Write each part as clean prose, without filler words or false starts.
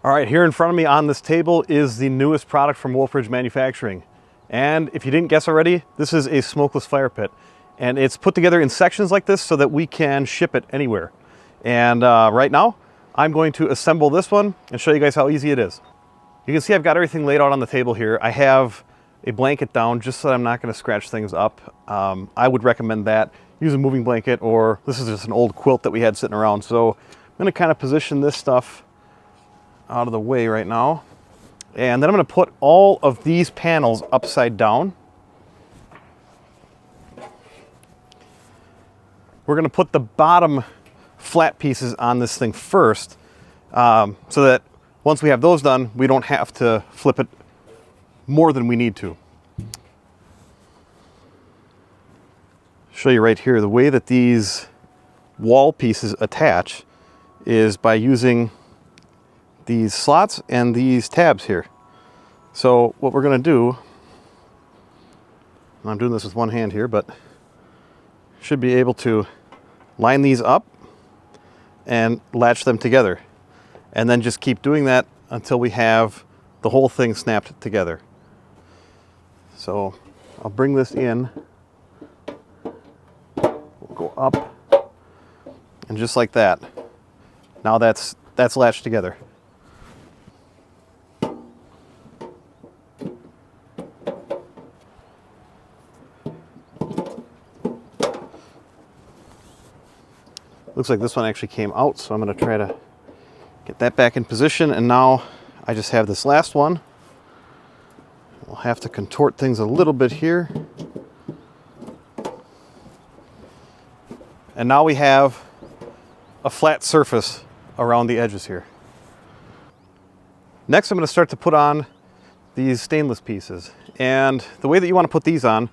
All right, here in front of me on this table is the newest product from Wolfe Ridge Manufacturing. And if you didn't guess already, this is a smokeless fire pit. And it's put together in sections like this so that we can ship it anywhere. And right now, I'm going to assemble this one and show you guys how easy it is. You can see I've got everything laid out on the table here. I have a blanket down just so that I'm not going to scratch things up. I would recommend that. Use a moving blanket, or this is just an old quilt that we had sitting around. So I'm going to kind of position this stuff out of the way right now. And then I'm going to put all of these panels upside down. We're going to put the bottom flat pieces on this thing first, so that once we have those done, we don't have to flip it more than we need to. Show you right here, the way that these wall pieces attach is by using these slots and these tabs here. So what we're going to do, and I'm doing this with one hand here, but should be able to line these up and latch them together, and then just keep doing that until we have the whole thing snapped together. So I'll bring this in, we'll go up, and just like that, now that's latched together. Looks like this one actually came out, so I'm going to try to get that back in position. And now I just have this last one. We'll have to contort things a little bit here. And now we have a flat surface around the edges here. Next, I'm going to start to put on these stainless pieces. And the way that you want to put these on,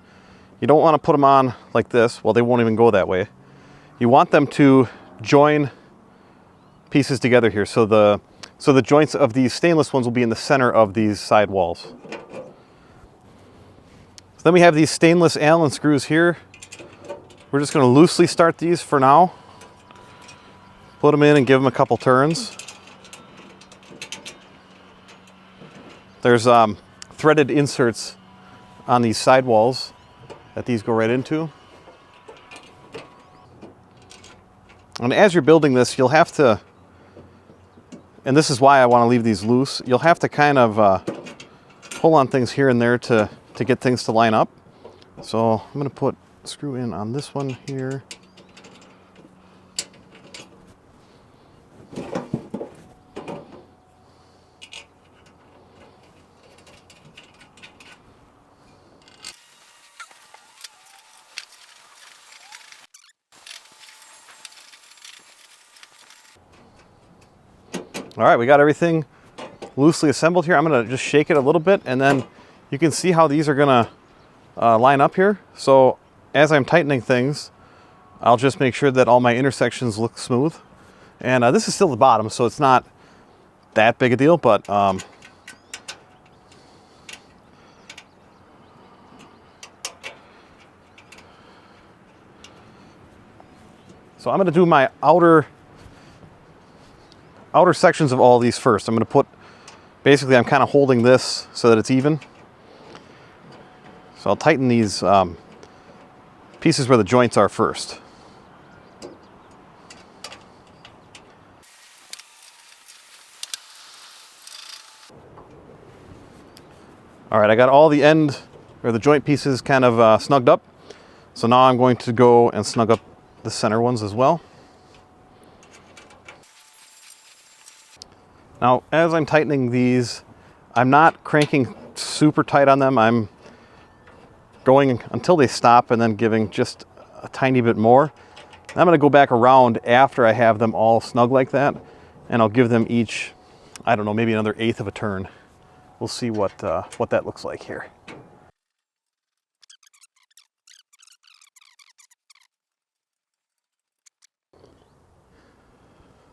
you don't want to put them on like this. Well, they won't even go that way. You want them to join pieces together here. So the joints of these stainless ones will be in the center of these side walls. So then we have these stainless Allen screws here. We're just going to loosely start these for now. Put them in and give them a couple turns. There's threaded inserts on these side walls that these go right into. And as you're building this, you'll have to, and this is why I want to leave these loose, you'll have to kind of pull on things here and there to get things to line up. So I'm going to put a screw in on this one here. All right, we got everything loosely assembled here. I'm going to just shake it a little bit, and then you can see how these are going to line up here. So as I'm tightening things, I'll just make sure that all my intersections look smooth. And this is still the bottom, so it's not that big a deal, but so I'm going to do my outer sections of all these first. I'm going to put, basically I'm kind of holding this so that it's even. So I'll tighten these pieces where the joints are first. All right, I got all the end or the joint pieces kind of snugged up. So now I'm going to go and snug up the center ones as well. Now, as I'm tightening these, I'm not cranking super tight on them. I'm going until they stop and then giving just a tiny bit more. I'm going to go back around after I have them all snug like that, and I'll give them each, I don't know, maybe another 1/8 of a turn. We'll see what that looks like here.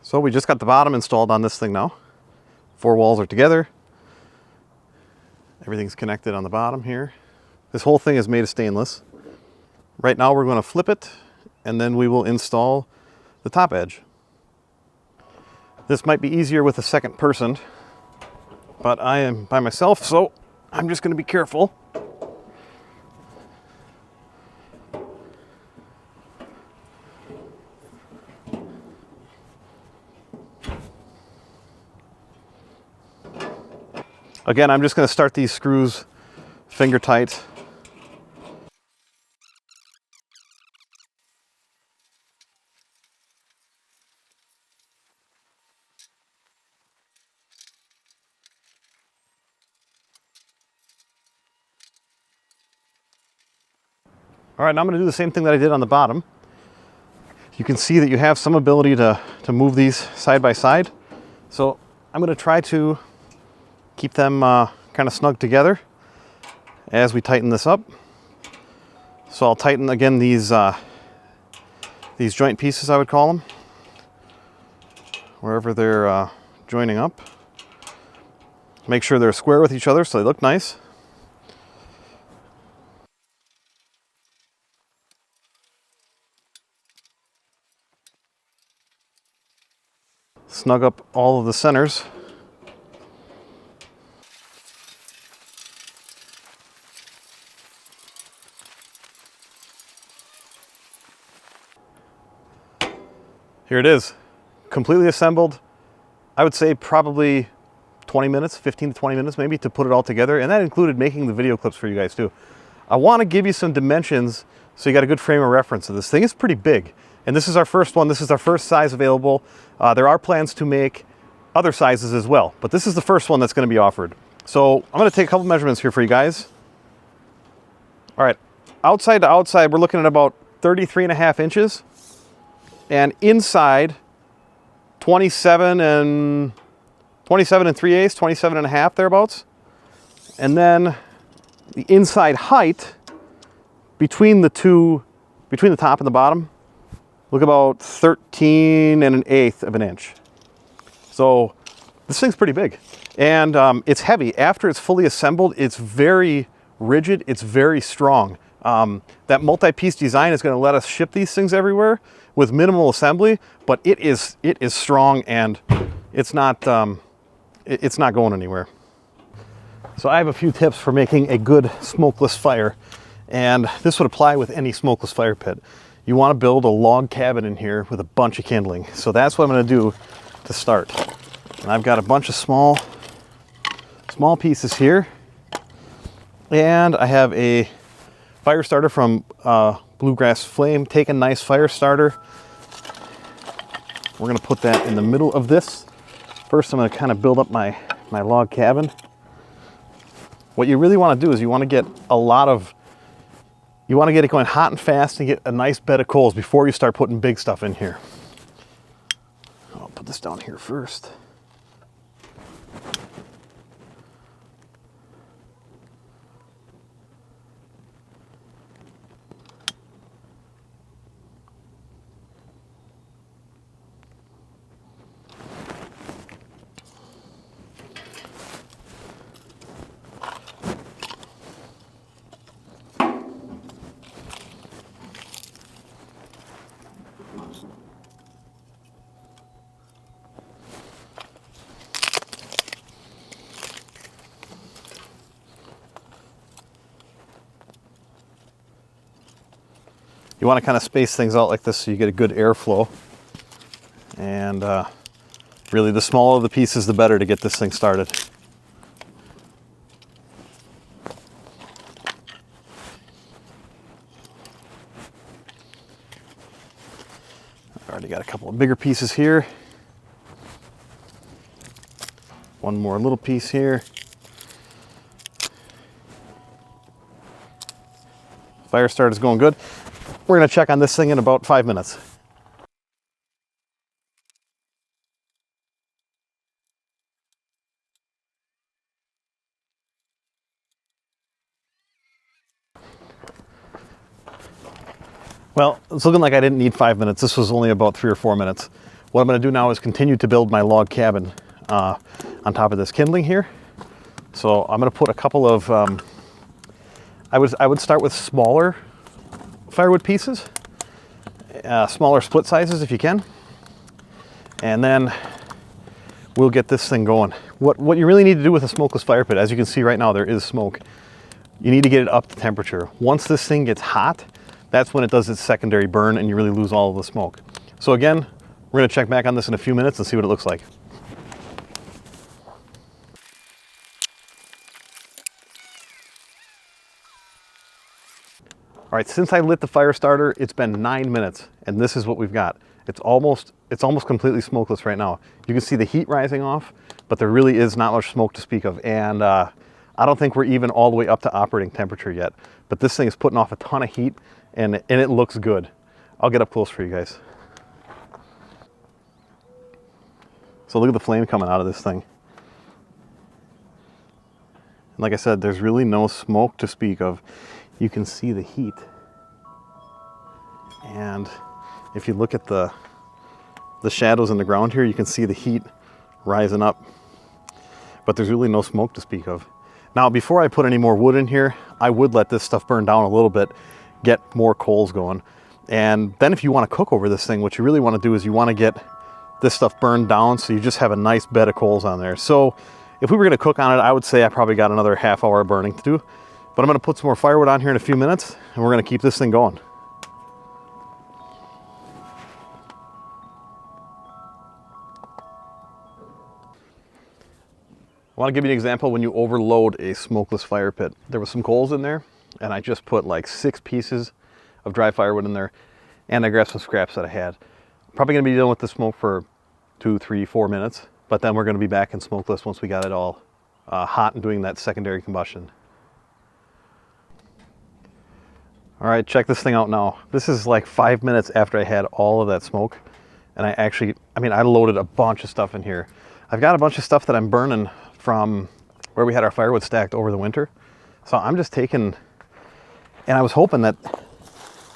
So we just got the bottom installed on this thing now. 4 walls are together. Everything's connected on the bottom here. This whole thing is made of stainless. Right now we're going to flip it, and then we will install the top edge. This might be easier with a second person, but I am by myself, so I'm just going to be careful. Again, I'm just going to start these screws finger tight. All right, now I'm going to do the same thing that I did on the bottom. You can see that you have some ability to move these side by side. So I'm going to try to keep them kind of snug together as we tighten this up. So I'll tighten again these joint pieces, I would call them, wherever they're joining up. Make sure they're square with each other so they look nice. Snug up all of the centers. Here it is, completely assembled. I would say probably 20 minutes, 15 to 20 minutes maybe to put it all together. And that included making the video clips for you guys too. I want to give you some dimensions so you got a good frame of reference. So this thing is pretty big. And this is our first one. This is our first size available. There are plans to make other sizes as well, but this is the first one that's going to be offered. So I'm going to take a couple measurements here for you guys. All right, outside to outside, we're looking at about 33.5 inches. And inside, 27 and 3/8, 27 and a half thereabouts. And then the inside height between the top and the bottom, look about 13 and an eighth of an inch. So this thing's pretty big. And it's heavy. After it's fully assembled, it's very rigid, it's very strong. That multi-piece design is going to let us ship these things everywhere with minimal assembly, but it is strong, and it's not going anywhere. So I have a few tips for making a good smokeless fire, and this would apply with any smokeless fire pit. You want to build a log cabin in here with a bunch of kindling. So that's what I'm going to do to start. And I've got a bunch of small pieces here, and I have a fire starter from Bluegrass Flame. Take a nice fire starter. We're going to put that in the middle of this. First, I'm going to kind of build up my log cabin. What you really want to do is you want to get it going hot and fast and get a nice bed of coals before you start putting big stuff in here. I'll put this down here first. You want to kind of space things out like this so you get a good airflow. And really, the smaller the pieces, the better to get this thing started. I've already got a couple of bigger pieces here. One more little piece here. Fire start is going good. We're going to check on this thing in about 5 minutes. Well, it's looking like I didn't need 5 minutes. This was only about 3 or 4 minutes. What I'm going to do now is continue to build my log cabin on top of this kindling here. So I'm going to put a couple of, I would start with smaller firewood pieces, smaller split sizes if you can. And then we'll get this thing going. What you really need to do with a smokeless fire pit, as you can see right now, there is smoke. You need to get it up to temperature. Once this thing gets hot, that's when it does its secondary burn and you really lose all of the smoke. So again, we're gonna check back on this in a few minutes and see what it looks like. All right, since I lit the fire starter, it's been 9 minutes, and this is what we've got. It's almost completely smokeless right now. You can see the heat rising off, but there really is not much smoke to speak of. And I don't think we're even all the way up to operating temperature yet, but this thing is putting off a ton of heat and it looks good. I'll get up close for you guys. So look at the flame coming out of this thing. And like I said, there's really no smoke to speak of. You can see the heat. And if you look at the shadows in the ground here, you can see the heat rising up, but there's really no smoke to speak of. Now, before I put any more wood in here, I would let this stuff burn down a little bit, get more coals going. And then if you want to cook over this thing, what you really want to do is you want to get this stuff burned down so you just have a nice bed of coals on there. So if we were going to cook on it, I would say I probably got another half hour of burning to do. But I'm going to put some more firewood on here in a few minutes, and we're going to keep this thing going. I want to give you an example when you overload a smokeless fire pit. There was some coals in there, and I just put like 6 pieces of dry firewood in there, and I grabbed some scraps that I had. Probably going to be dealing with the smoke for 2, 3, 4 minutes, but then we're going to be back in smokeless once we got it all hot and doing that secondary combustion. All right, check this thing out now. This is like 5 minutes after I had all of that smoke, and I loaded a bunch of stuff in here. I've got a bunch of stuff that I'm burning from where we had our firewood stacked over the winter. So I'm just taking, and I was hoping that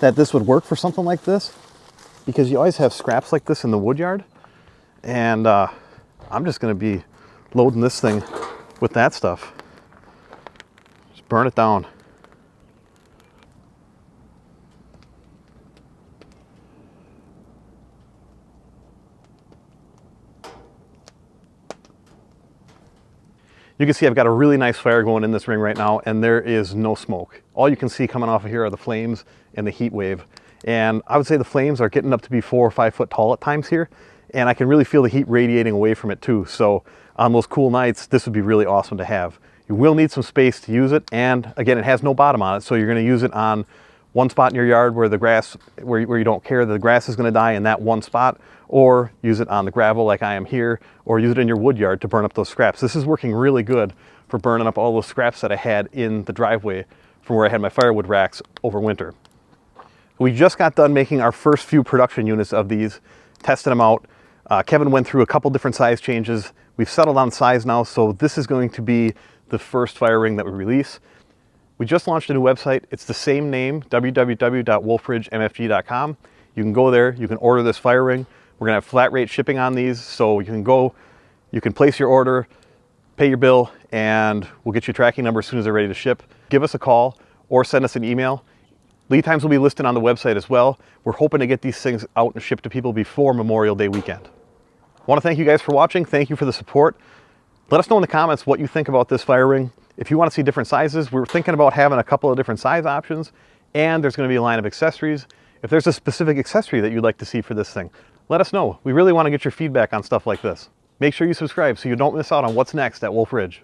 this would work for something like this, because you always have scraps like this in the wood yard. And I'm just gonna be loading this thing with that stuff. Just burn it down. You can see I've got a really nice fire going in this ring right now, and there is no smoke. All you can see coming off of here are the flames and the heat wave. And I would say the flames are getting up to be 4 or 5 foot tall at times here, and I can really feel the heat radiating away from it too. So on those cool nights, this would be really awesome to have. You will need some space to use it, and again, it has no bottom on it, so you're going to use it on one spot in your yard where the grass, where you don't care that the grass is going to die in that one spot, or use it on the gravel like I am here, or use it in your wood yard to burn up those scraps. This is working really good for burning up all those scraps that I had in the driveway from where I had my firewood racks over winter. We just got done making our first few production units of these, tested them out. Kevin went through a couple different size changes. We've settled on size now, so this is going to be the first fire ring that we release. We just launched a new website. It's the same name, www.wolferidgemfg.com. You can go there, you can order this fire ring. We're gonna have flat rate shipping on these, so you can go, you can place your order, pay your bill, and we'll get you a tracking number as soon as they're ready to ship. Give us a call or send us an email. Lead times will be listed on the website as well. We're hoping to get these things out and shipped to people before Memorial Day weekend. I want to thank you guys for watching. Thank you for the support. Let us know in the comments what you think about this fire ring. If you want to see different sizes, we're thinking about having a couple of different size options, and there's going to be a line of accessories. If there's a specific accessory that you'd like to see for this thing, let us know. We really want to get your feedback on stuff like this. Make sure you subscribe so you don't miss out on what's next at Wolfe Ridge.